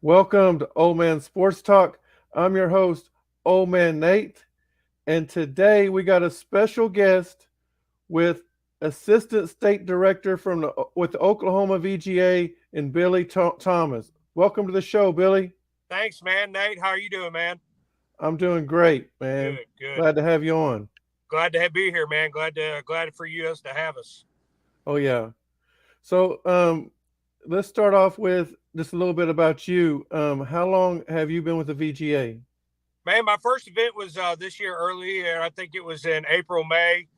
Welcome to Old Man Sports Talk. I'm your host, Old Man Nate, and today we got a special guest with Assistant State Director from with the Oklahoma VGA and Billy Thomas. Welcome to the show, Billy. Thanks, man. Nate, how are you doing, man? I'm doing great, man. Good, good. Glad to have you on. Glad to be here, man. Glad for you us to have us. Oh yeah. So let's start off with just a little bit about you. How long have you been with the VGA? Man, my first event was this year early, and I think it was in April, May.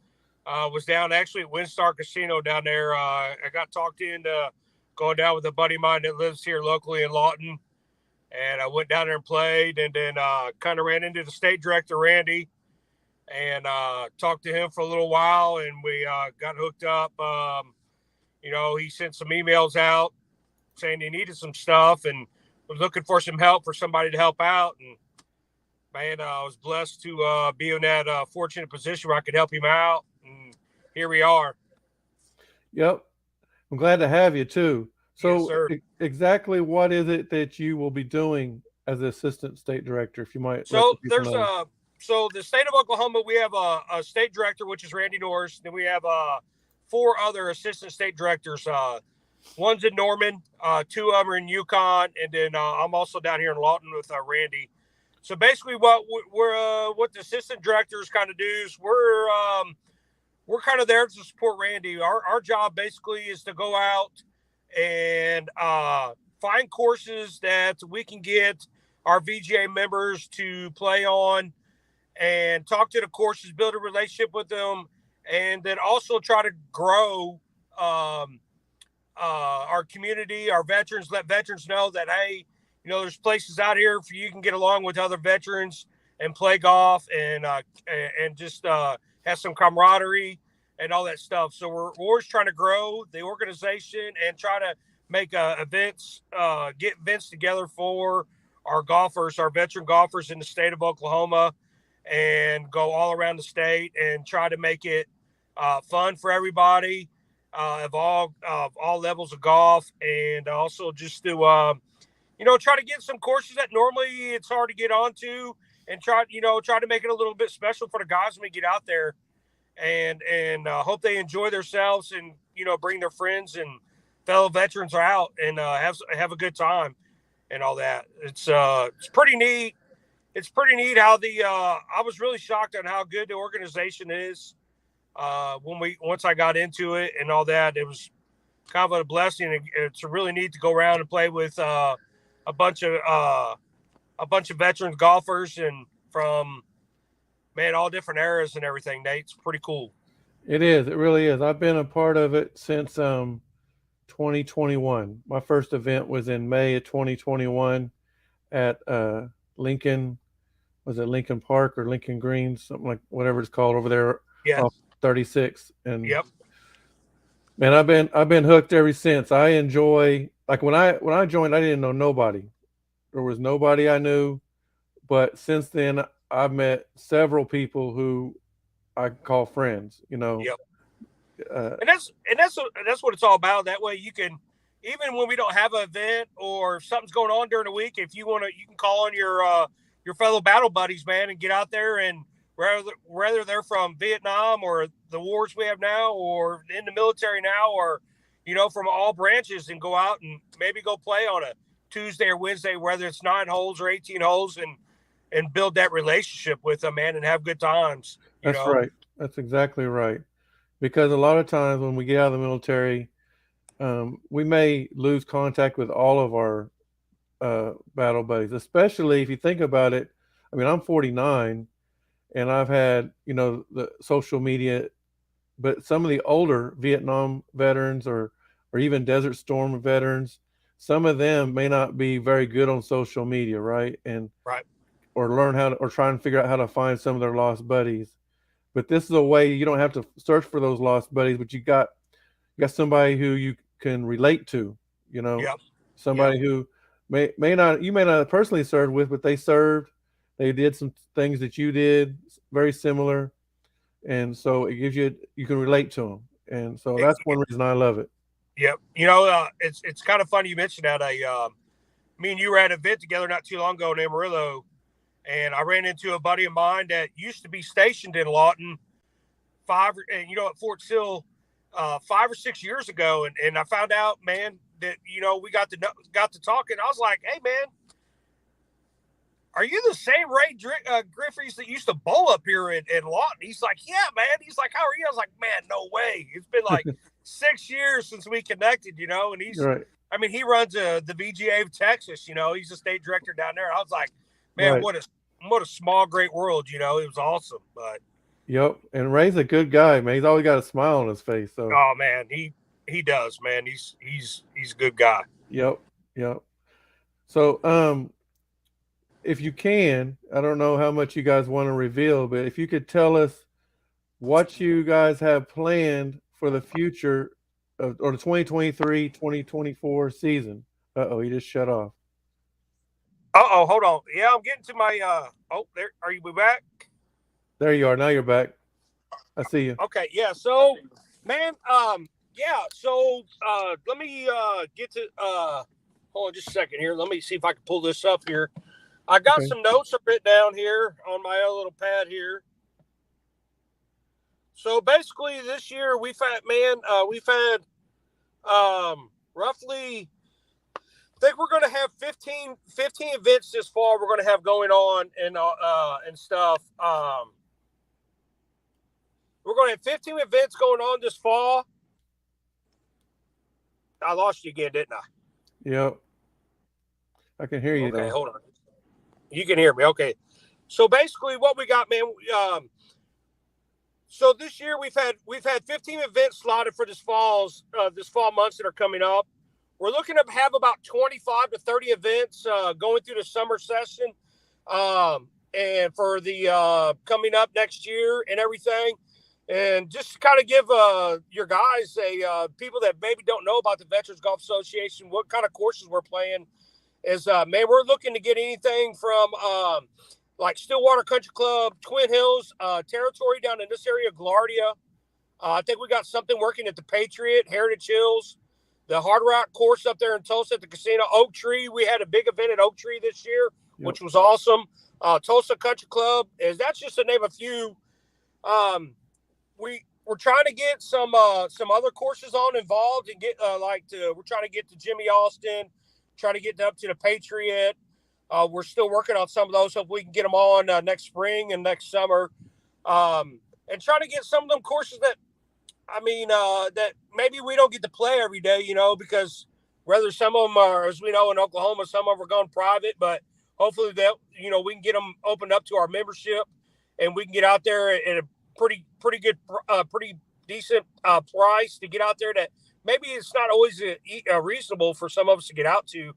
Was down actually at Windstar Casino down there. I got talked into going down with a buddy of mine that lives here locally in Lawton, and I went down there and played, and then kind of ran into the state director Randy, and talked to him for a little while, and we got hooked up. He sent some emails out saying he needed some stuff and was looking for some help for somebody to help out. And man, I was blessed to be in that fortunate position where I could help him out. And here we are. Yep. I'm glad to have you too. Yes, So, sir. exactly what is it that you will be doing as the assistant state director? If you might let So the people there's know. the state of Oklahoma, we have a state director, which is Randy Norris. Then we have four other assistant state directors. One's in Norman, two of them are in Yukon, and then I'm also down here in Lawton with Randy. So basically, what the assistant directors kind of do is we're kind of there to support Randy. Our job basically is to go out and find courses that we can get our VGA members to play on and talk to the courses, build a relationship with them, and then also try to grow our community, our veterans, let veterans know that, hey, there's places out here for you can get along with other veterans and play golf and just have some camaraderie and all that stuff. So we're always trying to grow the organization and try to make get events together for our golfers, our veteran golfers in the state of Oklahoma, and go all around the state and try to make it fun for everybody of all levels of golf, and also just to try to get some courses that normally it's hard to get onto, and try to make it a little bit special for the guys when we get out there, and hope they enjoy themselves, and bring their friends and fellow veterans out and have a good time and all that. It's pretty neat. It's pretty neat how I was really shocked on how good the organization is. Once I got into it and all that, it was kind of a blessing. It's really neat to go around and play with a bunch of veterans golfers and from all different eras and everything. Nate, it's pretty cool. It is. It really is. I've been a part of it since 2021. My first event was in May of 2021 at Lincoln. Was it Lincoln Park or Lincoln Greens, something like whatever it's called over there Yeah. off 36. And Yep. man, I've been hooked ever since. I enjoy, like when I joined, I didn't know nobody. There was nobody I knew, but since then I've met several people who I call friends. Yep. Uh, And that's what it's all about. That way you can, even when we don't have an event or if something's going on during the week, if you want to, you can call on your fellow battle buddies, man, and get out there, and whether they're from Vietnam or the wars we have now, or in the military now, or from all branches, and go out and maybe go play on a Tuesday or Wednesday, whether it's 9 holes or 18 holes, and build that relationship with them, man, and have good times. that's right. That's exactly right. Because a lot of times when we get out of the military, we may lose contact with all of our battle buddies, especially if you think about it. I mean, I'm 49 and I've had, the social media, but some of the older Vietnam veterans or even Desert Storm veterans, some of them may not be very good on social media, right? And Right. or learn how to, or try and figure out how to find some of their lost buddies. But this is a way you don't have to search for those lost buddies, but you got somebody who you can relate to, Yep. Yep. somebody who may not, you may not have personally served with, but they served, they did some things that you did very similar, and so it gives you can relate to them, and so that's one reason I love it. Yep. It's kind of funny you mentioned that. me and you were at an event together not too long ago in Amarillo, and I ran into a buddy of mine that used to be stationed in Lawton at Fort Sill 5 or 6 years ago, and I found out, man, that we got to talking. I was like, hey, man, are you the same Ray Griffiths that used to bowl up here in Lawton? He's like, yeah, man. He's like, how are you? I was like, man, no way. It's been like 6 years since we connected, and he's Right. I mean, he runs the VGA of Texas, he's a state director down there. I was like, man, Right. what a small, great world, it was awesome. But Yep. And Ray's a good guy, man. He's always got a smile on his face. So oh man, he does, man. He's a good guy. Yep. So if you can, I don't know how much you guys want to reveal, but if you could tell us what you guys have planned for the future or the 2023-2024 season. Uh-oh, he just shut off. Uh-oh, hold on. Yeah, I'm getting to my there. Are you back? There you are. Now you're back. I see you. Okay, yeah. So, man, so let me get to hold on just a second here. Let me see if I can pull this up here. I got some notes written down here on my little pad here. So basically this year we've had roughly, I think we're going to have 15 events this fall we're going to have going on and stuff. We're going to have 15 events going on this fall. I lost you again, didn't I? Yep. I can hear you. Okay, though. hold on. You can hear me. Okay. So basically what we got, man, so this year we've had 15 events slotted for this fall months that are coming up. We're looking to have about 25 to 30 events going through the summer session and for the coming up next year and everything. And just to kind of give your guys, people that maybe don't know about the Veterans Golf Association, what kind of courses we're playing is, man, we're looking to get anything from like Stillwater Country Club, Twin Hills territory down in this area, Gaillardia. I think we got something working at the Patriot, Heritage Hills, the Hard Rock course up there in Tulsa at the casino, Oak Tree. We had a big event at Oak Tree this year, which was awesome. Tulsa Country Club, that's just to name a few. We're trying to get some other courses involved and get we're trying to get to Jimmy Austin, trying to get up to the Patriot. We're still working on some of those, so if we can get them on next spring and next summer, and try to get some of them courses that, that maybe we don't get to play every day, because whether some of them are, as we know in Oklahoma, some of them are going private, but hopefully that, we can get them opened up to our membership and we can get out there at a pretty good, pretty decent price to get out there that maybe it's not always reasonable for some of us to get out to.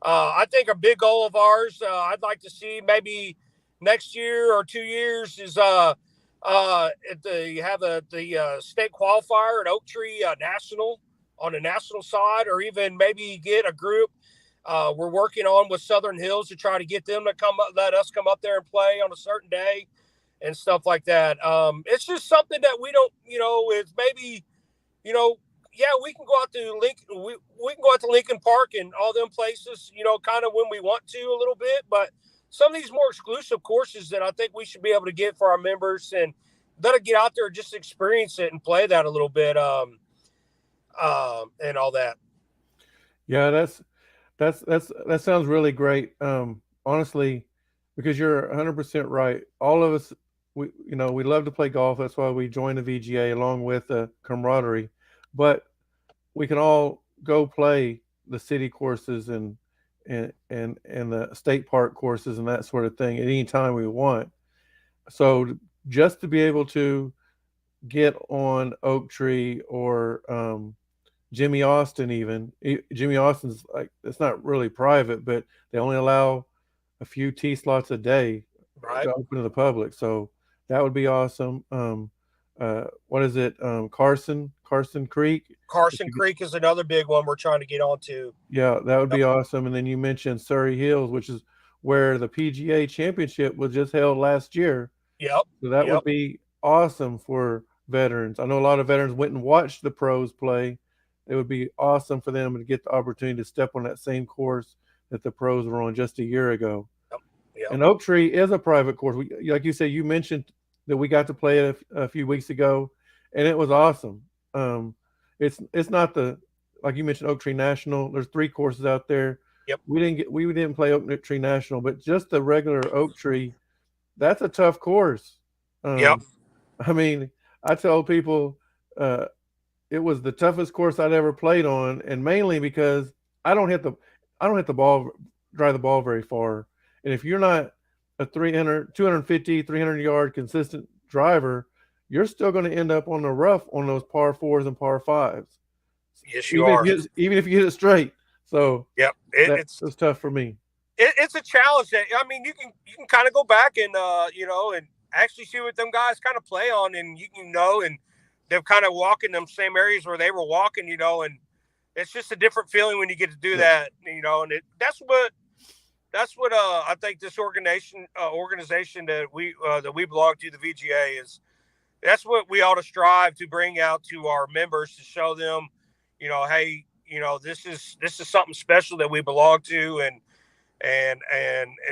I think a big goal of ours, I'd like to see maybe next year or 2 years is have the state qualifier at Oak Tree National on the national side, or even maybe get a group we're working on with Southern Hills to try to get them to let us come up there and play on a certain day and stuff like that. It's just something that we don't, it's maybe, we can go out to Lincoln. We can go out to Lincoln Park and all them places, kind of when we want to a little bit. But some of these more exclusive courses that I think we should be able to get for our members and let them get out there and just experience it and play that a little bit, and all that. Yeah, that sounds really great. Honestly, because you're 100% right. All of us, we love to play golf. That's why we joined the VGA along with the camaraderie. But we can all go play the city courses and the state park courses and that sort of thing at any time we want. So just to be able to get on Oak Tree or Jimmy Austin, even Jimmy Austin's like, it's not really private, but they only allow a few tee slots a day to open to the public. So that would be awesome. What is it? Carson Creek. Carson Creek is another big one we're trying to get onto. Yeah, that would be awesome. And then you mentioned Surrey Hills, which is where the PGA Championship was just held last year. Yep. So that would be awesome for veterans. I know a lot of veterans went and watched the pros play. It would be awesome for them to get the opportunity to step on that same course that the pros were on just a year ago. Yep. Yep. And Oak Tree is a private course. Like you said, you mentioned that we got to play it a few weeks ago, and it was awesome. Um, it's not the like you mentioned Oak Tree National. There's 3 courses out there. Yep. We didn't play Oak Tree National, but just the regular Oak Tree, that's a tough course. Yep. I mean, I tell people uh, it was the toughest course I'd ever played on, and mainly because I don't hit the I don't hit the ball, drive the ball very far. And if you're not a 300, 250, 300 yard consistent driver, you're still going to end up on the rough on those par fours and par fives. Yes, you are. Even if you hit it straight. So yep, it's tough for me. It's a challenge. That, I mean, you can kind of go back and and actually see what them guys kind of play on, and and they're kind of walking them same areas where they were walking, and it's just a different feeling when you get to do that, and that's what I think this organization that we belong to, the VGA, is. That's what we ought to strive to bring out to our members, to show them, hey, this is something special that we belong to, and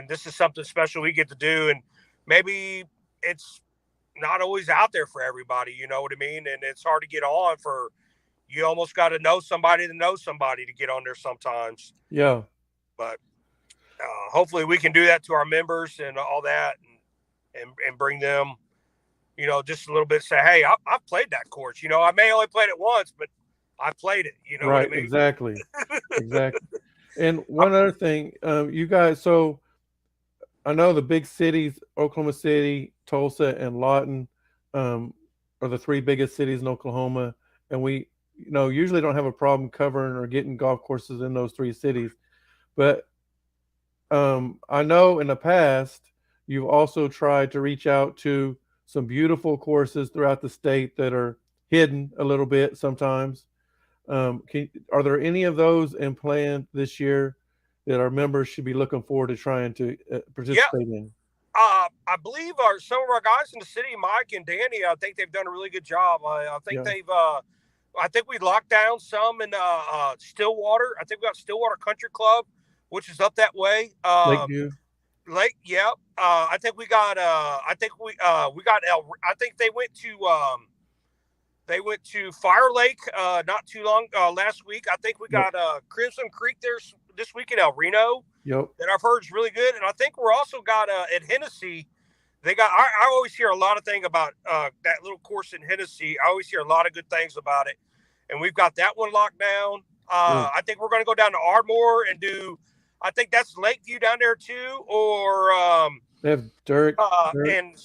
this is something special we get to do, and maybe it's not always out there for everybody, you know what I mean? And it's hard to get on for. You almost got to know somebody to get on there sometimes. Yeah. But hopefully we can do that to our members and all that, and bring them, just a little bit. Say, hey, I've played that course. I may only played it once, but I played it. You know right, what I mean? Exactly. Exactly. And one other thing, you guys. So I know the big cities, Oklahoma City, Tulsa, and Lawton, are the 3 biggest cities in Oklahoma, and we, usually don't have a problem covering or getting golf courses in those 3 cities. But I know in the past you've also tried to reach out to some beautiful courses throughout the state that are hidden a little bit sometimes. Are there any of those in plan this year that our members should be looking forward to trying to participate in? I believe some of our guys in the city, Mike and Danny, I think they've done a really good job. I think I think we locked down some in Stillwater. I think we got Stillwater Country Club, which is up that way. Lakeview. Yeah. I think we got. I think we got. I think they went to Fire Lake not too long last week. I think we got Crimson Creek there this week in El Reno. Yep. That I've heard is really good, and I think we're also got at Hennessy. They got. I always hear a lot of things about that little course in Hennessy. I always hear a lot of good things about it, and we've got that one locked down. I think we're going to go down to Ardmore and do. I think that's Lakeview down there too, or they have Dirk. And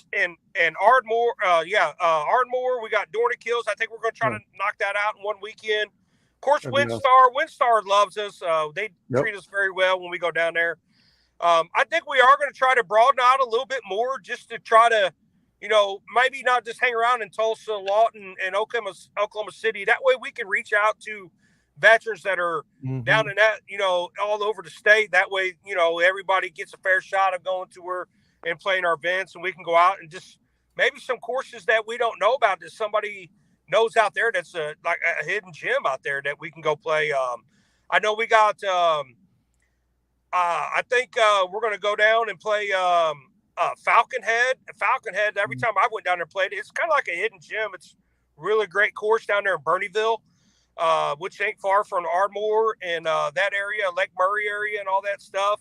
Ardmore. Ardmore. We got Dornick Hills. I think we're going to try to knock that out in one weekend. Of course, Windstar loves us. They treat us very well when we go down there. I think we are going to try to broaden out a little bit more, just to try to, maybe not just hang around in Tulsa, Lawton, and Oklahoma City. That way we can reach out to veterans that are down in that, all over the state. That way, everybody gets a fair shot of going to her and playing our events, and we can go out and just maybe some courses that we don't know about that somebody knows out there that's like a hidden gem out there that we can go play. I know we got I think we're going to go down and play Falcon Head. Every time I went down there and played it, it's kind of like a hidden gem. It's really great course down there in Bernieville, which ain't far from Ardmore and that area, Lake Murray area and all that stuff.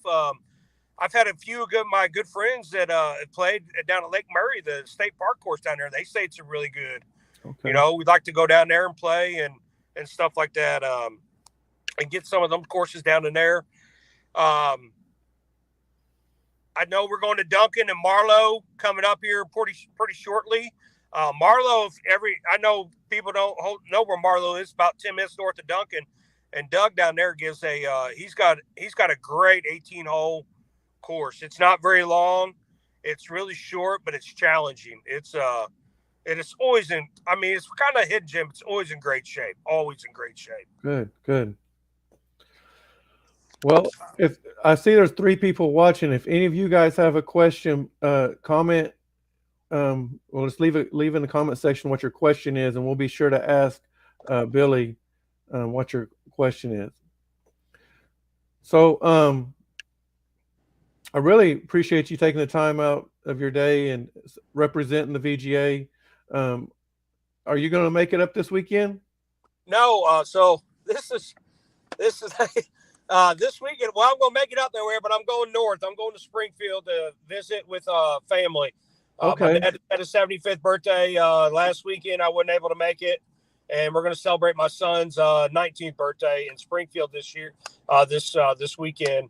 I've had a few of my good friends that played down at Lake Murray, the state park course down there. They say it's really good. Okay. We'd like to go down there and play and stuff like that, and get some of them courses down in there. I know we're going to Duncan and Marlow coming up here pretty shortly. Marlow, I know people don't know where Marlow is, about 10 minutes north of Duncan, and Doug down there gives he's got a great 18-hole course. It's not very long, it's really short, but it's challenging. It's always it's kind of a hidden gem. It's always in great shape. Good. Well, if I see there's 3 people watching, if any of you guys have a question, comment. Well, just leave in the comment section what your question is, and we'll be sure to ask Billy what your question is. So I really appreciate you taking the time out of your day and representing the VGA. Um, are you going to make it up this weekend? No, so this is this weekend. Well, I'm going to make it up there, but I'm going north. I'm going to Springfield to visit with family. My Okay. dad had his 75th birthday last weekend. I wasn't able to make it, and we're going to celebrate my son's 19th birthday in Springfield this year. This weekend.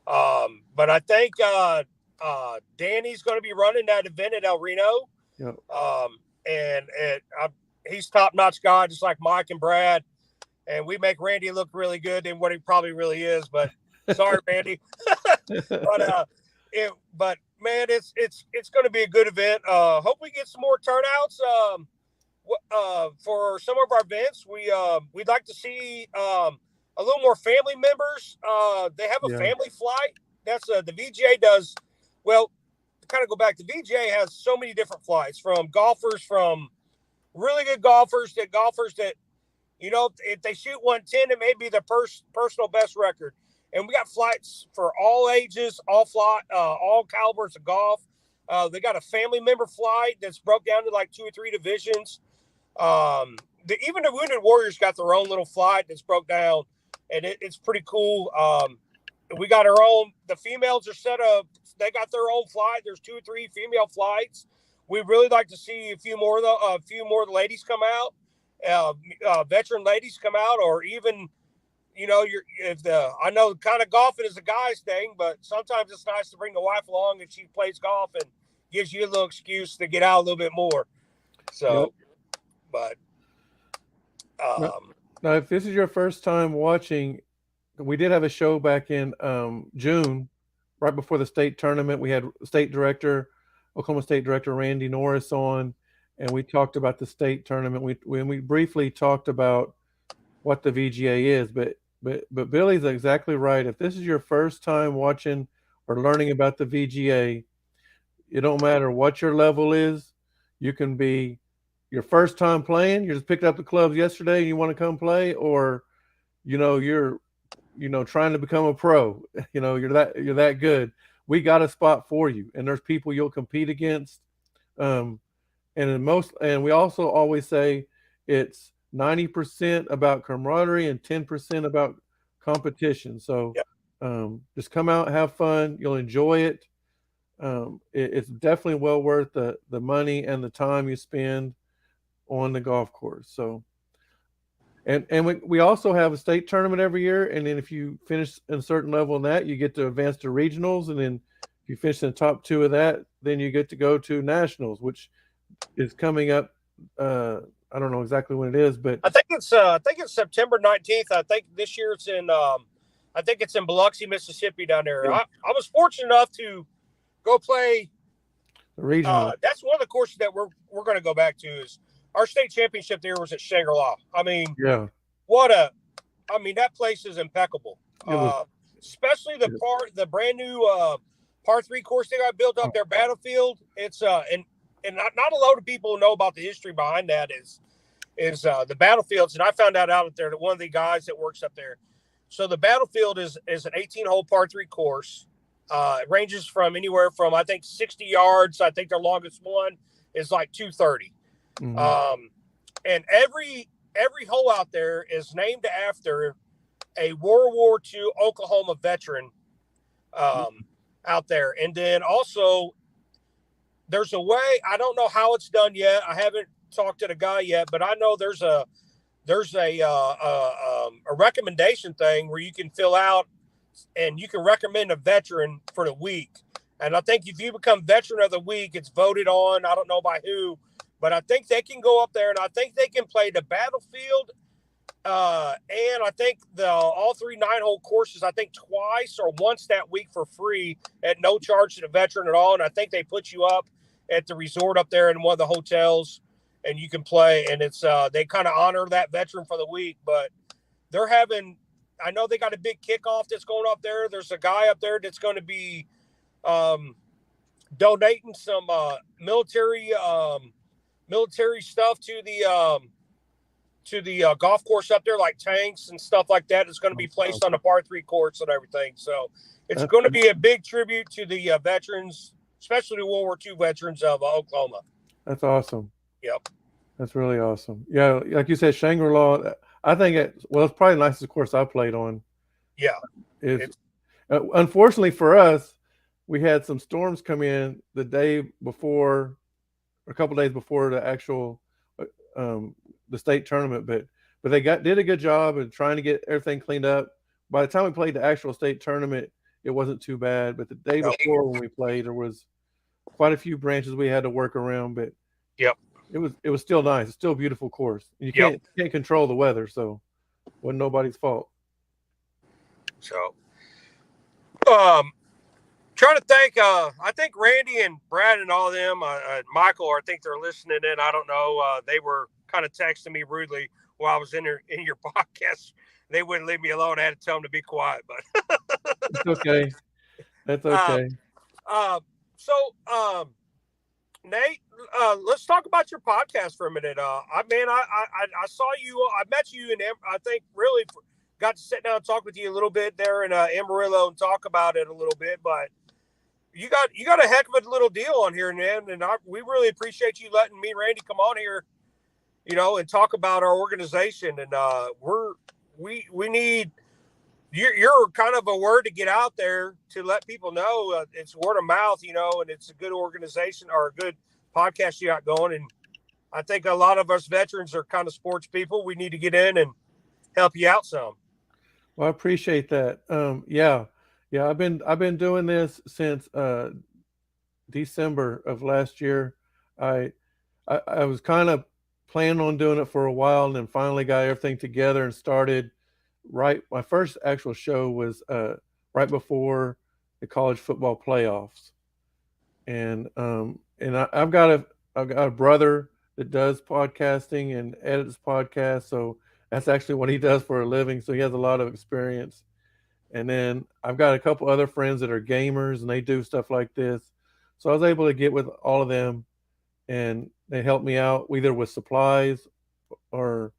But I think Danny's going to be running that event at El Reno. Yep. And he's top notch guy, just like Mike and Brad. And we make Randy look really good than what he probably really is. But sorry, Randy. But man, it's going to be a good event. Hope we get some more turnouts. For some of our events, we'd like to see a little more family members. They have a Yeah. family flight. That's the VGA does. Well, to kind of go back, the VGA has so many different flights from golfers, from really good golfers to golfers that, if they shoot 110, it may be their personal best record. And we got flights for all ages, all calibers of golf. They got a family member flight that's broke down to like 2 or 3 divisions. Even the Wounded Warriors got their own little flight that's broke down, and it's pretty cool. We got our own. The females are set up. They got their own flight. There's 2 or 3 female flights. We'd really like to see a few more of the ladies come out, veteran ladies come out, or even, I know kind of golfing is a guy's thing, but sometimes it's nice to bring the wife along if she plays golf and gives you a little excuse to get out a little bit more. So, Yep. but Now, if this is your first time watching, we did have a show back in June, right before the state tournament. We had Oklahoma State Director Randy Norris on, and we talked about the state tournament. We briefly talked about what the VGA is, but Billy's exactly right. If this is your first time watching or learning about the VGA, it don't matter what your level is. You can be your first time playing. You just picked up the clubs yesterday and you want to come play, or you're trying to become a pro. You're that good. We got a spot for you, and there's people you'll compete against. And we also always say it's 90% about camaraderie and 10% about competition. So just come out, have fun. You'll enjoy it. It's definitely well worth the money and the time you spend on the golf course. So, and we also have a state tournament every year, and then if you finish a certain level in that, you get to advance to regionals, and then if you finish in the top 2 of that, then you get to go to nationals, which is coming up. I don't know exactly when it is, but I think it's September 19th. I think this year it's in Biloxi, Mississippi, down there. Yeah. I was fortunate enough to go play the regional. That's one of the courses that we're going to go back to. Is our state championship there was at Shangri-La. I mean, Yeah. That place is impeccable. Especially the brand new par 3 course they got built up there, Battlefield. It's and not a lot of people know about the history behind that is the Battlefields. And I found out there that one of the guys that works up there. So the Battlefield is an 18-hole par 3 course. It ranges from anywhere from, I think, 60 yards. I think their longest one is like 230. Mm-hmm. And every hole out there is named after a World War II Oklahoma veteran out there. And then also there's a way, I don't know how it's done yet. I haven't talked to the guy yet, but I know there's a recommendation thing where you can fill out and you can recommend a veteran for the week. And I think if you become veteran of the week, it's voted on. I don't know by who, but I think they can go up there and I think they can play the Battlefield. And I think all 3 9-hole courses, I think twice or once that week for free at no charge to the veteran at all. And I think they put you up at the resort up there in one of the hotels and you can play. And it's, they kind of honor that veteran for the week, but they're having, I know they got a big kickoff that's going up there. There's a guy up there that's going to be, donating some, military stuff to the, golf course up there, like tanks and stuff like that. It's going to be placed on the par 3 courts and everything. So it's going to be a big tribute to the veterans, especially the World War II veterans of Oklahoma. That's awesome. Yep. That's really awesome. Yeah, like you said, Shangri-La. I think it's probably the nicest course I played on. Yeah. Unfortunately for us, we had some storms come in the day before, or a couple days before the actual the state tournament, but they did a good job of trying to get everything cleaned up. By the time we played the actual state tournament, it wasn't too bad. But the day before when we played, there was quite a few branches we had to work around. But yep, it was still nice. It's still a beautiful course. You can't control the weather, so it wasn't nobody's fault. So, trying to think. I think Randy and Brad and all of them, Michael, I think they're listening in. I don't know. They were kind of texting me rudely while I was in your podcast. They wouldn't leave me alone. I had to tell them to be quiet, but it's okay. That's okay. Nate, let's talk about your podcast for a minute. I saw you. I met you, and I think really got to sit down and talk with you a little bit there in Amarillo and talk about it a little bit. But you got a heck of a little deal on here, man, and we really appreciate you letting me and Randy come on here, and talk about our organization. And we need. You're kind of a word to get out there to let people know. It's word of mouth, and it's a good organization or a good podcast you got going. And I think a lot of us veterans are kind of sports people. We need to get in and help you out some. Well, I appreciate that. Yeah. I've been doing this since December of last year. I was kind of planning on doing it for a while, and then finally got everything together and started. My first actual show was right before the college football playoffs, and I've got a brother that does podcasting and edits podcasts, so that's actually what he does for a living. So he has a lot of experience. And then I've got a couple other friends that are gamers, and they do stuff like this. So I was able to get with all of them, and they help me out either with supplies or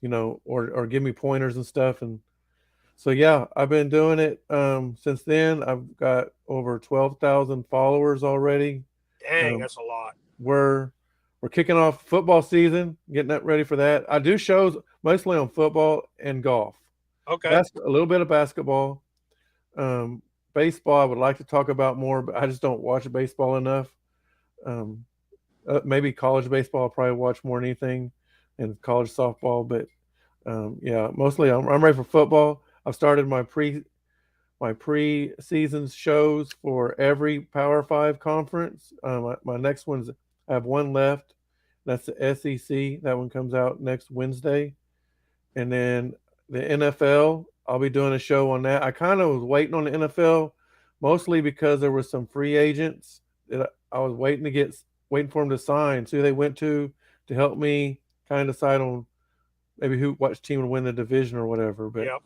or give me pointers and stuff. And so, yeah, I've been doing it since then. I've got over 12,000 followers already. Dang, that's a lot. We're kicking off football season, getting that ready for that. I do shows mostly on football and golf. Okay. A little bit of basketball. Baseball, I would like to talk about more, but I just don't watch baseball enough. Maybe college baseball I'll probably watch more than anything, and college softball. But yeah, mostly I'm ready for football. I've started my pre-season shows for every Power 5 conference. My next one's, I have one left. That's the SEC. That one comes out next Wednesday. And then the NFL, I'll be doing a show on that. I kind of was waiting on the NFL, mostly because there were some free agents that I was waiting for them to sign, see who they went to help me kind of decide on maybe which team would win the division or whatever. But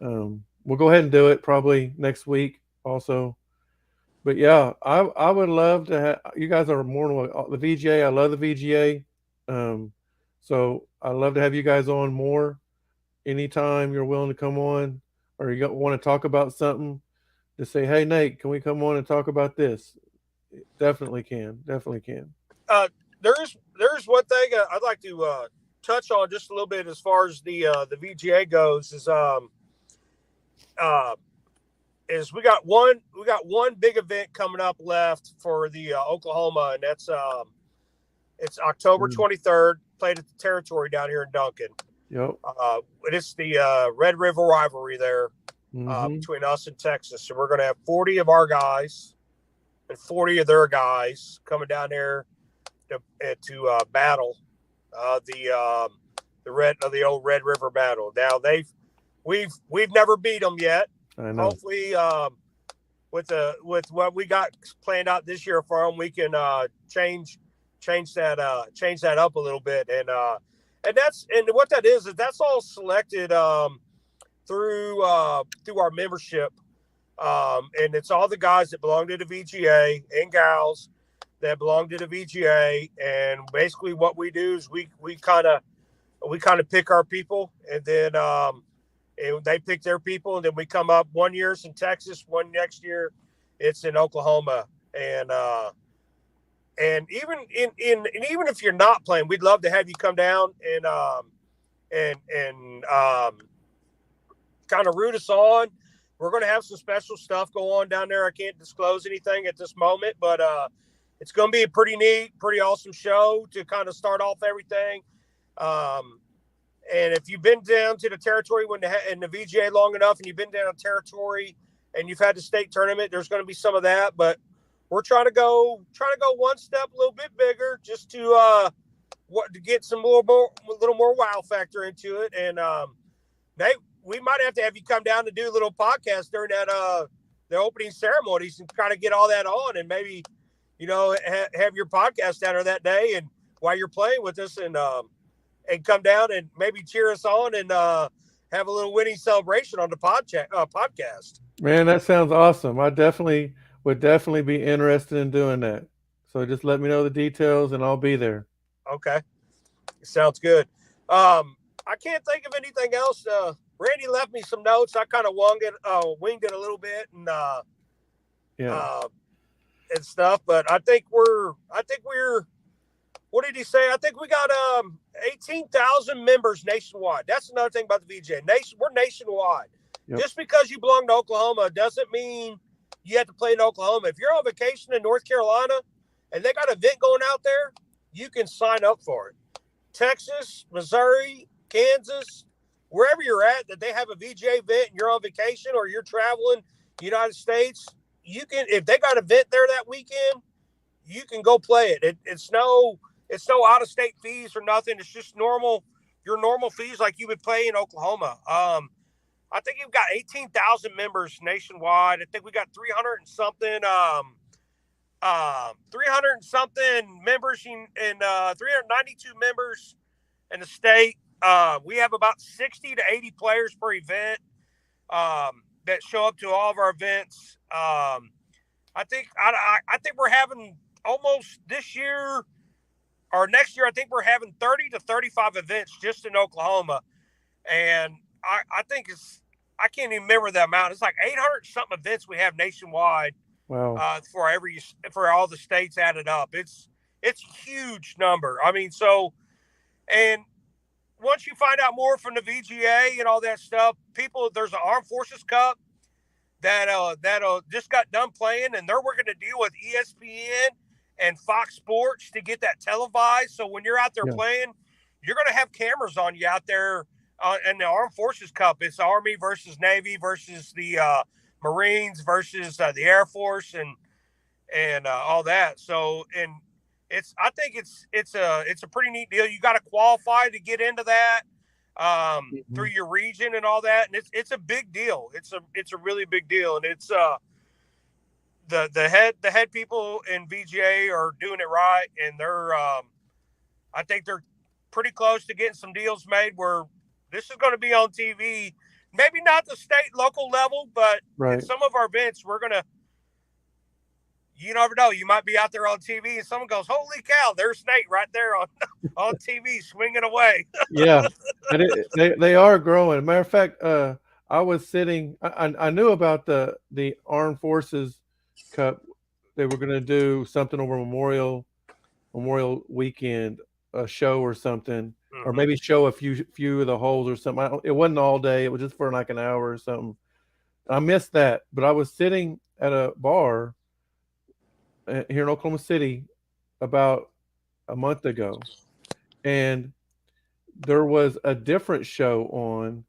we'll go ahead and do it probably next week also. But yeah, I would love to have, you guys are more than the VGA. I love the VGA. So I'd love to have you guys on more anytime you're willing to come on, or you want to talk about something, just say, hey, Nate, can we come on and talk about this? Definitely can. There's one thing I'd like to touch on just a little bit as far as the VGA goes is we got one big event coming up left for the Oklahoma, and that's it's October 23rd, played at the Territory down here in Duncan. Yep. It's the Red River rivalry there between us and Texas. So we're going to have 40 of our guys and 40 of their guys coming down there to battle the old Red River battle. Now we've never beat them yet. I know. Hopefully, with what we got planned out this year for them, we can change that up a little bit, and what that is that's all selected through our membership, and it's all the guys that belong to the VGA and gals that belong to the VGA, and basically what we do is we kind of we kind of pick our people, and then and they pick their people, and then we come up. One year it's in Texas, one next year it's in Oklahoma, and even if you're not playing, we'd love to have you come down and kind of root us on. We're going to have some special stuff go on down there. I can't disclose anything at this moment, but it's going to be a pretty neat, pretty awesome show to kind of start off everything. And if you've been down to the territory in the VGA long enough, and you've been down to territory and you've had the state tournament, there's going to be some of that. But we're trying to go one step a little bit bigger, just to get some little more wow factor into it. And we might have to have you come down to do a little podcast during that the opening ceremonies and kind of get all that on, and maybe have your podcast down there that day and while you're playing with us, and come down and maybe cheer us on and have a little winning celebration on the podcast. Man, that sounds awesome. I would definitely be interested in doing that. So just let me know the details and I'll be there. Okay. Sounds good. I can't think of anything else. Randy left me some notes. I kind of winged it a little bit and and stuff, but I think we're what did he say? I think we got 18,000 members nationwide. That's another thing about the VGA. We're nationwide. Yep. Just because you belong to Oklahoma doesn't mean you have to play in Oklahoma. If you're on vacation in North Carolina and they got an event going out there, you can sign up for it. Texas, Missouri, Kansas, wherever you're at, that they have a VGA event and you're on vacation or you're traveling United States, you can, if they got an event there that weekend, you can go play it. It's no out-of-state fees or nothing. It's just your normal fees like you would pay in Oklahoma. I think you've got 18,000 members nationwide. I think we got 300 and something members and 392 members in the state. We have about 60 to 80 players per event that show up to all of our events. I think we're having almost this year or next year, I think we're having 30 to 35 events just in Oklahoma. And I think I can't even remember the amount. It's like 800 something events we have nationwide. Wow. For all the states added up. It's a huge number. I mean, and once you find out more from the VGA and all that stuff, there's an Armed Forces Cup that just got done playing, and they're working to deal with ESPN and Fox Sports to get that televised. So when you're out there playing, you're going to have cameras on you out there in the Armed Forces Cup. It's Army versus Navy versus the Marines versus the Air Force and all that. So, and I think it's a pretty neat deal. You got to qualify to get into that through your region and all that. And it's a big deal. It's a really big deal. And it's the head people in VGA are doing it right. And they're I think they're pretty close to getting some deals made where this is going to be on TV. Maybe not the state, local level, but in some of our events, you never know. You might be out there on TV and someone goes, "Holy cow, there's Nate right there on TV swinging away." Yeah, they are growing. Matter of fact, I was sitting. I knew about the Armed Forces Cup. They were going to do something over Memorial Weekend, a show or something. Or maybe show a few of the holes or something. It wasn't all day. It was just for like an hour or something. I missed that. But I was sitting at a bar here in Oklahoma City about a month ago. And there was a different show on.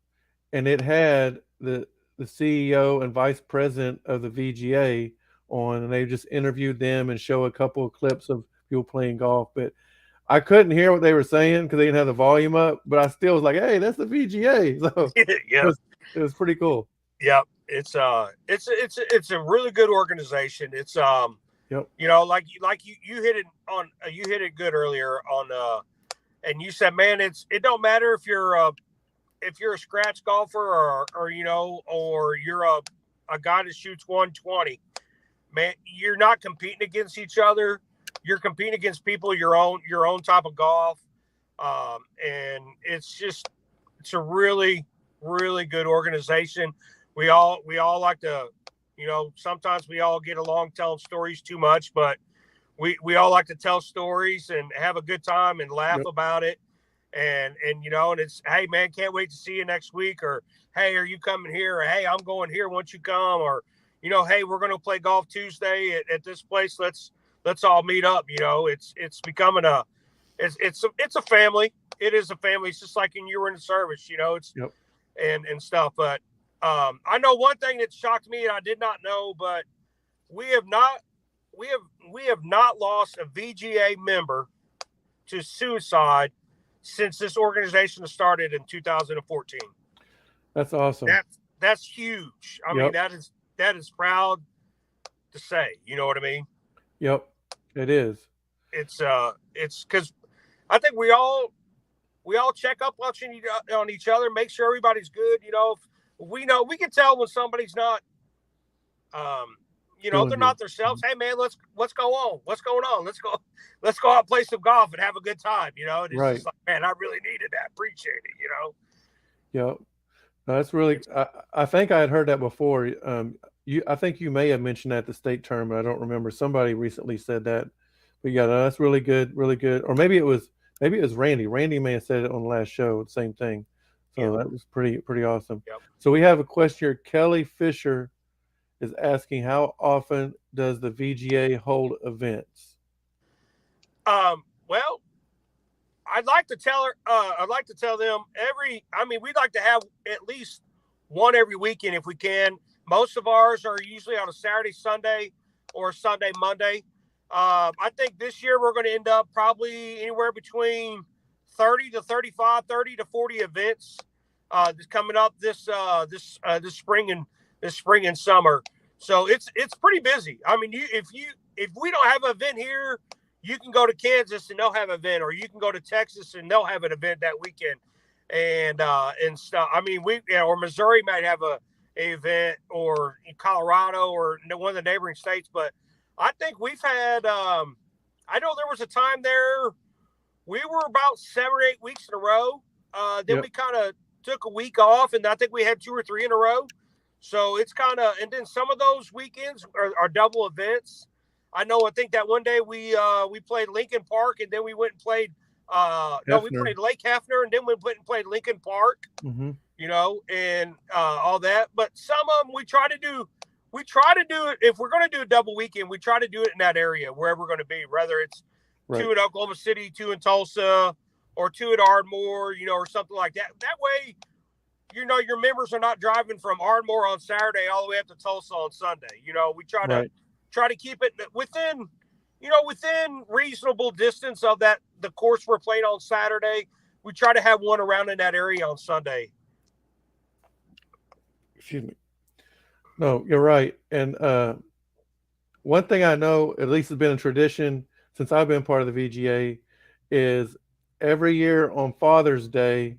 And it had the CEO and vice president of the VGA on. And they just interviewed them and show a couple of clips of people playing golf. But I couldn't hear what they were saying because they didn't have the volume up, but I still was like, "Hey, that's the VGA." So it was pretty cool. Yeah, it's a really good organization. It's like you hit it good earlier on and you said, man, it don't matter if you're a scratch golfer or you're a guy that shoots 120. Man, you're not competing against each other. You're competing against people your own type of golf. And it's a really, really good organization. We all like to, sometimes we all get along telling stories too much, but we all like to tell stories and have a good time and laugh Yep. about it. And it's, hey man, can't wait to see you next week, or hey, are you coming here, or hey, I'm going here once you come, or hey, we're going to play golf Tuesday at this place. Let's all meet up. It's becoming it's a family. It is a family. It's just like when you were in the service, it's Yep. and stuff. But I know one thing that shocked me and I did not know, but we have not we have not lost a VGA member to suicide since this organization has started in 2014. That's awesome. That's huge. I mean, Yep. that is proud to say. You know what I mean? Yep. It is. It's because I think we all check up on each other, make sure everybody's good. We know we can tell when somebody's not, Feeling they're good. not themselves. Hey man, let's go on. What's going on? Let's go out and play some golf and have a good time. And it's Right. just like, man, I really needed that. Appreciate it. Yep. No, that's really. I think I had heard that before. I think you may have mentioned that at the state tournament. I don't remember. Somebody recently said that. But yeah, no, that's really good. Really good. Or maybe it was Randy. Randy may have said it on the last show. The same thing. So Yeah. that was pretty awesome. Yep. So we have a question here. Kelly Fisher is asking, how often does the VGA hold events? Well, I'd like to tell her. I'd like to tell them we'd like to have at least one every weekend if we can. Most of ours are usually on a Saturday, Sunday, or Sunday, Monday. I think this year we're going to end up probably anywhere between 30 to 35, 30 to 40 events coming up this spring and summer. So it's pretty busy. I mean, if we don't have an event here, you can go to Kansas and they'll have an event, or you can go to Texas and they'll have an event that weekend, and stuff. I mean, or Missouri might have a event, or Colorado, or one of the neighboring states. But I think we've had. I know there was a time there we were about 7 or 8 weeks in a row. Then we kind of took a week off, and I think we had 2 or 3 in a row. So it's kind of, and then some of those weekends are double events. I think that one day we played Lincoln Park, and then we went and played. We played Lake Hefner, and then we went and played Lincoln Park. Mm-hmm. And all that. But some of them we try to do it. If we're going to do a double weekend, we try to do it in that area wherever we're going to be, whether it's 2 in Oklahoma City, 2 in Tulsa, or 2 at Ardmore, or something like that. That way, your members are not driving from Ardmore on Saturday all the way up to Tulsa on Sunday. We try to keep it within reasonable distance of the course we're playing on Saturday. We try to have one around in that area on Sunday. Excuse me. No, you're right. And one thing I know, at least has been a tradition since I've been part of the VGA, is every year on Father's Day,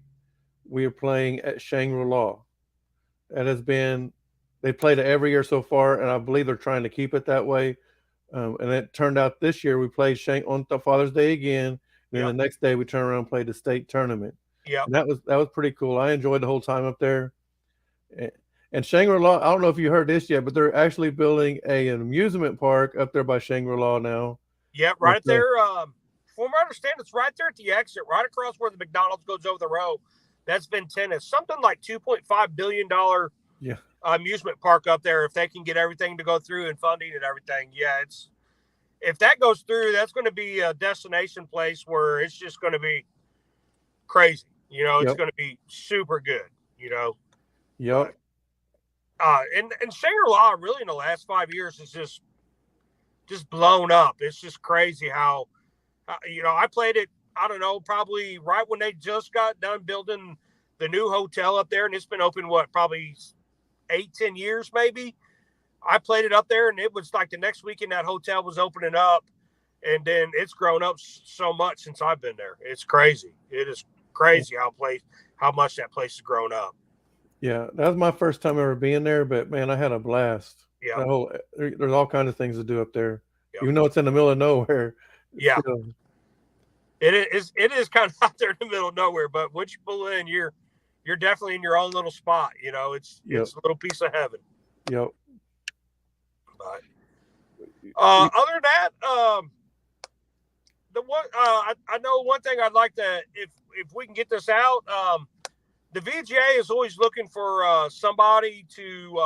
we are playing at Shangri-La. They played it every year so far, and I believe they're trying to keep it that way. And it turned out this year we played on the Father's Day again. And then the next day we turned around and played the state tournament. Yeah. And that was pretty cool. I enjoyed the whole time up there. And Shangri-La, I don't know if you heard this yet, but they're actually building an amusement park up there by Shangri-La now. Yeah, right there. From what I understand, it's right there at the exit, right across where the McDonald's goes over the road. That's Ventana. Something like $2.5 billion amusement park up there, if they can get everything to go through and funding and everything. Yeah, if that goes through, that's going to be a destination place where it's just going to be crazy. It's going to be super good. Yep. And Shangri-La really in the last 5 years is just blown up. It's just crazy how I played it, I don't know, probably right when they just got done building the new hotel up there, and it's been open probably 8-10 years maybe. I played it up there, and it was like the next weekend that hotel was opening up, and then it's grown up so much since I've been there. It's crazy. It is crazy how much that place has grown up. Yeah, that was my first time ever being there, but man, I had a blast. Yeah. There's all kinds of things to do up there, Yep. even though it's in the middle of nowhere. Yeah. It is kind of out there in the middle of nowhere, but once you pull in, you're definitely in your own little spot. You know, it's Yep. a little piece of heaven. Yep. But other than that, the one I know one thing I'd like to, if we can get this out, the VGA is always looking for somebody to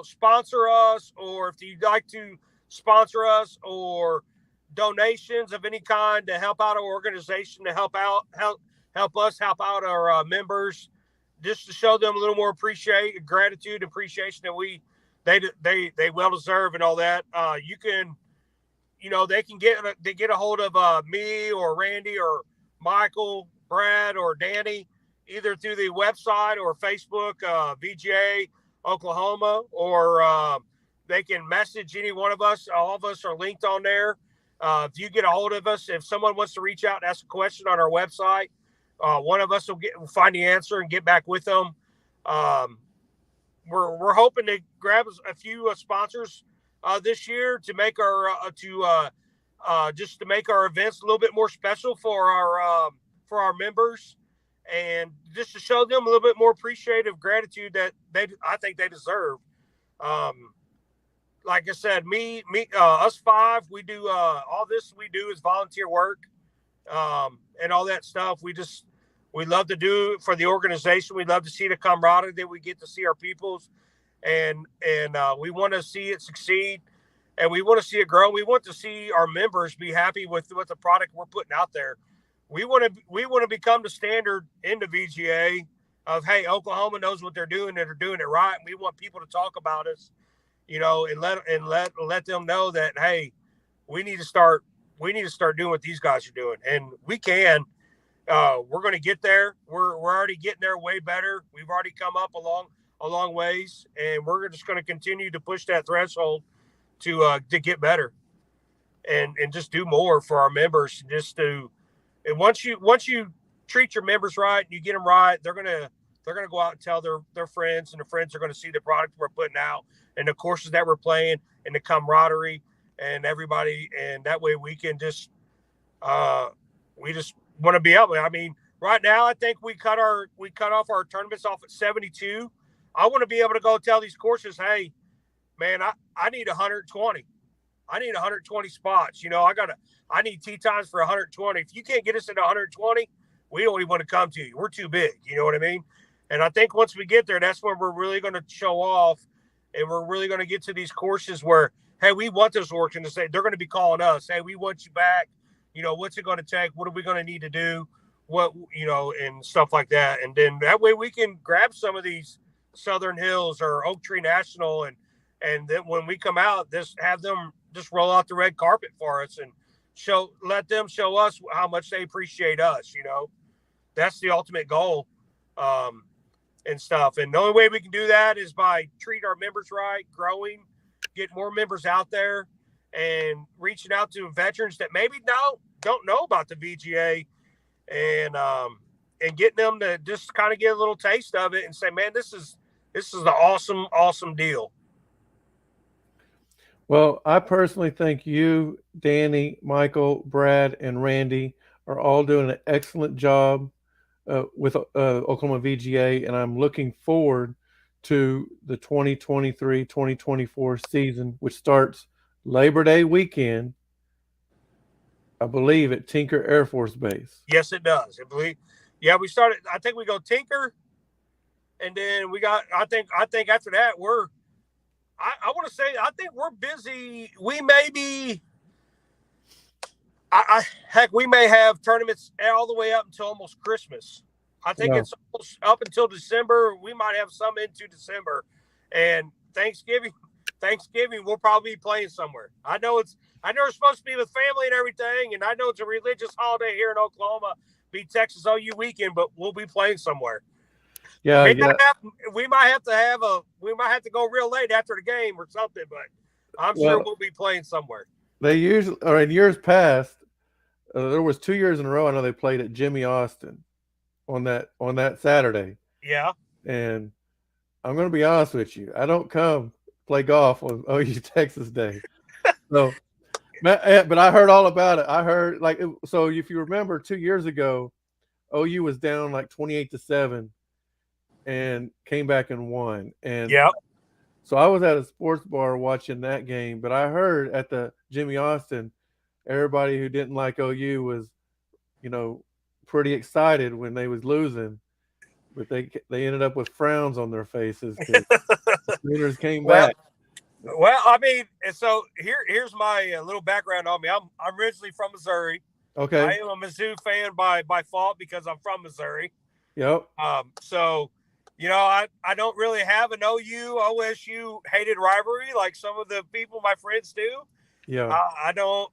sponsor us, or if you'd like to sponsor us, or donations of any kind to help out our organization, to help us help out our members, just to show them a little more gratitude, appreciation that they well deserve and all that. You can, they can get a hold of me or Randy or Michael, Brad, or Danny, either through the website or Facebook, VGA Oklahoma, or they can message any one of us. All of us are linked on there. If you get a hold of us, if someone wants to reach out and ask a question on our website, one of us will find the answer and get back with them. We're hoping to grab a few sponsors this year to make our just to make our events a little bit more special for our members, and just to show them a little bit more appreciative gratitude that I think they deserve. Like I said, us five, we do all this we do is volunteer work, and all that stuff. We love to do it for the organization. We love to see the camaraderie that we get to see our peoples, and we want to see it succeed, and we want to see it grow. We want to see our members be happy with the product we're putting out there. We want to become the standard in the VGA of, hey, Oklahoma knows what they're doing and they're doing it right. And we want people to talk about us, and let them know that, hey, we need to start doing what these guys are doing, and we can. We're going to get there. We're already getting there way better. We've already come up a long ways, and we're just going to continue to push that threshold to get better, and just do more for our members. And once you treat your members right, you get them right, they're gonna go out and tell their friends, and the friends are going to see the product we're putting out and the courses that we're playing and the camaraderie and everybody, and that way we can just we just want to be able. I mean, right now I think we cut off our tournaments off at 72. I want to be able to go tell these courses, hey, man, I need 120. I need 120 spots. I need tee times for 120. If you can't get us into 120, we don't even want to come to you. We're too big. You know what I mean? And I think once we get there, that's when we're really going to show off, and we're really going to get to these courses where, hey, we want those orgs to say, they're going to be calling us. Hey, we want you back. What's it going to take? What are we going to need to do? And stuff like that. And then that way we can grab some of these Southern Hills or Oak Tree National, and then when we come out, just have them just roll out the red carpet for us and let them show us how much they appreciate us. That's the ultimate goal, and stuff. And the only way we can do that is by treat our members right, growing, get more members out there, and reaching out to veterans that maybe don't know about the VGA, and getting them to just kind of get a little taste of it and say, man, this is an awesome deal. Well, I personally think you, Danny, Michael, Brad, and Randy are all doing an excellent job with Oklahoma VGA, and I'm looking forward to the 2023-2024 season, which starts Labor Day weekend, I believe, at Tinker Air Force Base. Yes, it does. We started. I think we go Tinker, and then we got. I think after that I want to say, I think we're busy. We may be. Heck, we may have tournaments all the way up until almost Christmas. I think it's almost up until December. We might have some into December, and Thanksgiving we'll probably be playing somewhere. I know it's supposed to be with family and everything, and I know it's a religious holiday here in Oklahoma, be Texas OU weekend, but we'll be playing somewhere. Yeah, we might have to go real late after the game or something, but I'm sure we'll be playing somewhere. They usually, or in years past, there was 2 years in a row. I know they played at Jimmy Austin on that Saturday. Yeah. And I'm going to be honest with you, I don't come play golf on OU Texas Day. So But I heard all about it. I heard so if you remember 2 years ago, OU was down like 28-7 and came back and won. And Yep. so I was at a sports bar watching that game, but I heard at the Jimmy Austin, everybody who didn't like OU was, you know, pretty excited when they was losing, but they ended up with frowns on their faces because the Sooners came Well, back. well, I mean, and so here's my little background on me. I'm originally from Missouri. I Okay. am a Mizzou fan by fault because I'm from Missouri. Yep. So, I don't really have an OU OSU hated rivalry like some of the people my friends do. Yeah. I don't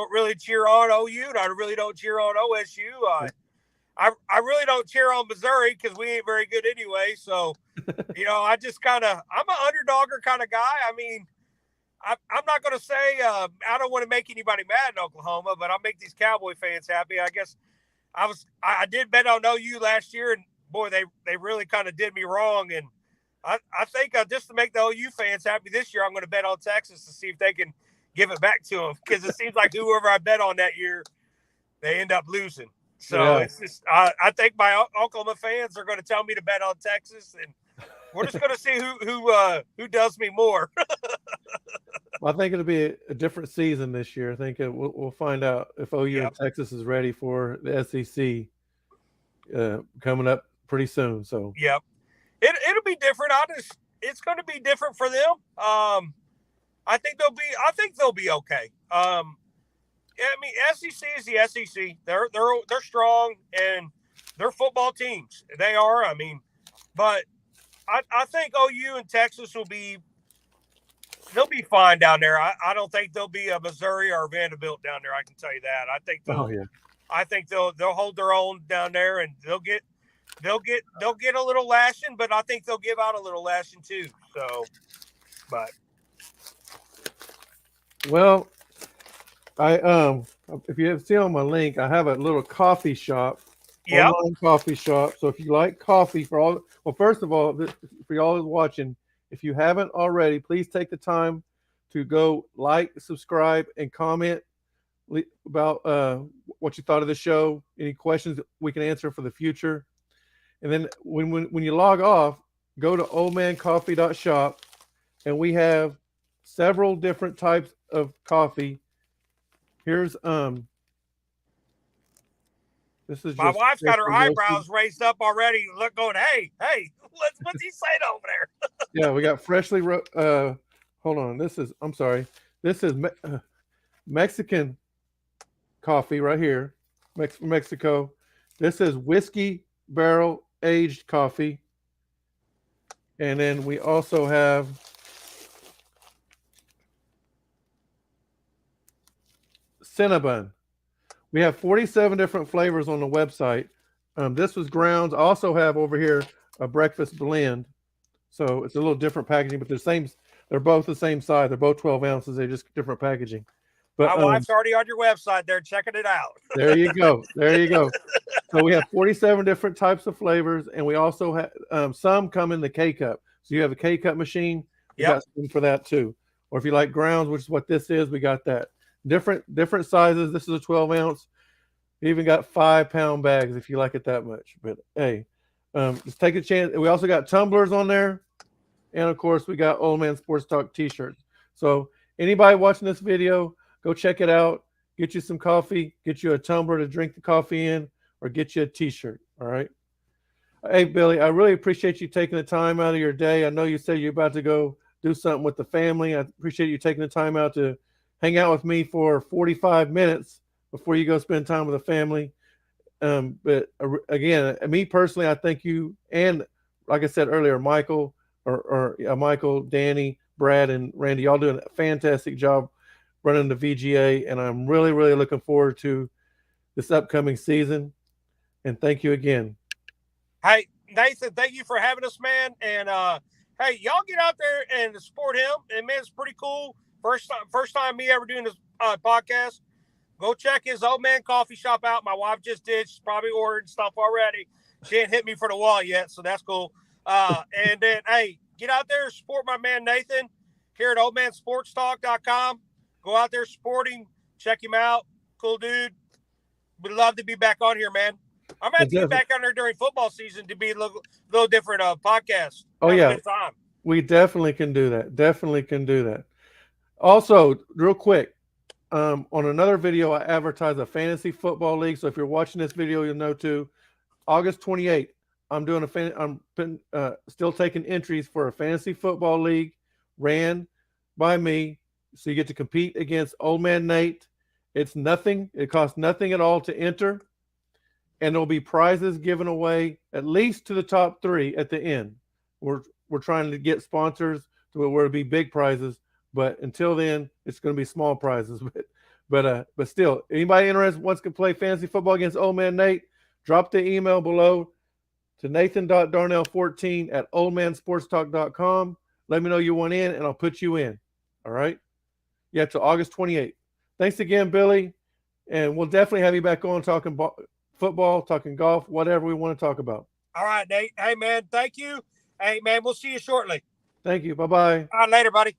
really cheer on OU, and I really don't cheer on OSU. I really don't cheer on Missouri because we ain't very good anyway. So, I just I'm an underdogger kind of guy. I mean, I'm not going to say I don't want to make anybody mad in Oklahoma, but I'll make these Cowboy fans happy. I guess I did bet on OU last year, and boy, they really kind of did me wrong. And I think just to make the OU fans happy this year, I'm going to bet on Texas to see if they can give it back to them because it seems like whoever I bet on that year, they end up losing. So It's just I think my Oklahoma fans are going to tell me to bet on Texas, and we're just going to see who does me more. Well, I think it'll be a different season this year. I think we'll find out if OU and Texas is ready for the SEC coming up pretty soon. So Yep, it'll be different. It's going to be different for them. I think they'll be okay. I mean, SEC is the SEC. They're strong and they're football teams. They are. I mean, but I think OU and Texas they'll be fine down there. I don't think they'll be a Missouri or a Vanderbilt down there. I can tell you that. I think they'll hold their own down there, and they'll get a little lashing, but I think they'll give out a little lashing too. So, but well, I if you see on my link, I have a little coffee shop, online coffee shop. So if you like coffee first of all, for y'all watching, if you haven't already, please take the time to go like, subscribe, and comment about what you thought of the show. Any questions we can answer for the future. And then when you log off, go to oldmancoffee.shop, and we have several different types of coffee. Here's this is my wife's got her eyebrows raised up already. Look, going, hey, what's he saying over there? Yeah, we got freshly. Hold on, I'm sorry. This is Mexican coffee right here, from Mexico. This is whiskey barrel aged coffee, and then we also have Cinnabon. We have 47 different flavors on the website. This was grounds. I also have over here a breakfast blend. So it's a little different packaging, but they're both the same size. They're both 12 ounces. They're just different packaging. But my wife's already on your website there checking it out. There you go. So we have 47 different types of flavors, and we also have some come in the K-Cup. So you have a K-Cup machine. We got some for that too. Or if you like grounds, which is what this is, we got that. Different sizes. This is a 12 ounce. We even got 5-pound bags if you like it that much. But hey, just take a chance. We also got tumblers on there. And of course, we got Old Man Sports Talk t-shirts. So anybody watching this video, go check it out. Get you some coffee, get you a tumbler to drink the coffee in, or get you a t-shirt. All right. Hey, Billy, I really appreciate you taking the time out of your day. I know you said you're about to go do something with the family. I appreciate you taking the time out to hang out with me for 45 minutes before you go spend time with the family. But again, me personally, I thank you. And like I said earlier, Michael, Michael, Danny, Brad, and Randy, y'all doing a fantastic job running the VGA. And I'm really, really looking forward to this upcoming season. And thank you again. Hey, Nathan, thank you for having us, man. And hey, y'all get out there and support him. And man, it's pretty cool. First time me ever doing this podcast. Go check his Old Man Coffee Shop out. My wife just did. She's probably ordered stuff already. She ain't hit me for the wall yet, so that's cool. And then, hey, get out there and support my man Nathan here at oldmansportstalk.com. Go out there, support him, check him out. Cool dude. Would love to be back on here, man. I'm going to have to get back on there during football season to be a little different podcast. Oh, Have yeah. a good time. We definitely can do that. Definitely can do that. Also, real quick, on another video, I advertise a fantasy football league. So if you're watching this video, you'll know too. August 28th, I'm doing still taking entries for a fantasy football league ran by me. So you get to compete against Old Man Nate. It's nothing. It costs nothing at all to enter. And there'll be prizes given away at least to the top 3 at the end. We're trying to get sponsors to where it'll be big prizes, but until then, it's going to be small prizes. But still, anybody interested wants to play fantasy football against Old Man Nate, drop the email below to nathan.darnell14@oldmansportstalk.com. Let me know you want in, and I'll put you in. All right? Yeah, to August 28th. Thanks again, Billy, and we'll definitely have you back on talking football, talking golf, whatever we want to talk about. All right, Nate. Hey, man, thank you. Hey, man, we'll see you shortly. Thank you. Bye-bye. All right, later, buddy.